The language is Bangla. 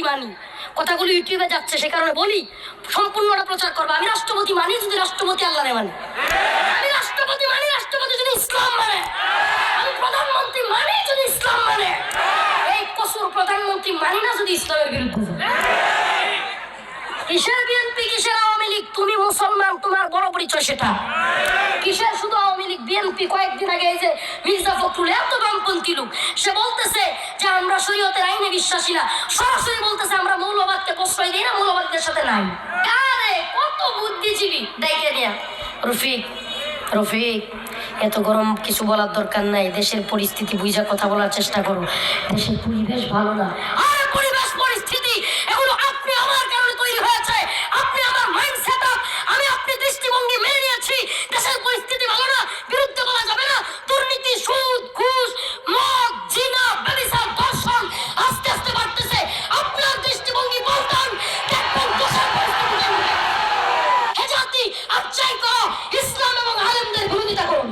মানি, কথাগুলো ইউটিউবে যাচ্ছে, সে কারণে বলি সম্পূর্ণটা প্রচার করবো। আমি রাষ্ট্রপতি মানি যদি রাষ্ট্রপতি আল্লাহরে মানে, আমি রাষ্ট্রপতি মানি রাষ্ট্রপতি যদি ইসলাম মানে, আমি প্রধানমন্ত্রী মানি যদি ইসলাম মানে। এই কসুর প্রধানমন্ত্রী মানি না যদি ইসলামের বিরুদ্ধে। কিসের বিএনপি, কিসের আওয়ামী লীগ? তুমি মুসলমান, তোমার বড় পরিচয় সেটা। কিসের শুধু আওয়ামী লীগ বিএনপি? কয়েকদিন আগে এই যে মির্জা ফখরুল, এত বামপন্থী লোক, সে বলতেছে যে আমরা শরীয়তের আইনে বিশ্বাসী না, সরাসরি বলতেছে আমরা মৌলবাদকে প্রশ্রয় দিই না, মৌলবাদীদের সাথে নাই। আরে কত বুদ্ধিজীবী ডাইকে নিয়া। রফিক রফিক এত গরম কিছু বলার দরকার নাই, দেশের পরিস্থিতি বুঝা কথা বলার চেষ্টা করো। দেশের পরিবেশ ভালো না। আর পরিবেশ পরিস্থিতি এগুলো আপনি আমার কারণে তৈরি হয়েছে, আপনি আমার মাইন্ড সেটআপ, আমি আপনি দৃষ্টিভঙ্গি মেনে নিয়েছি। দেশের পরিস্থিতি ভালো না, বিরুদ্ধে বলা যাবে না। দুর্নীতি, সুদ, ঘুষ, মদ, জিনা, ব্যভিচার, ধর্ষণ আস্তে আস্তে বাড়তেছে। আপনার দৃষ্টিভঙ্গি বলতাম দেখবেন দেশের পরিস্থিতি। হে জাতি, আচ্ছাই করো, ইসলাম এবং আলেমদের বিরোধিতা করো।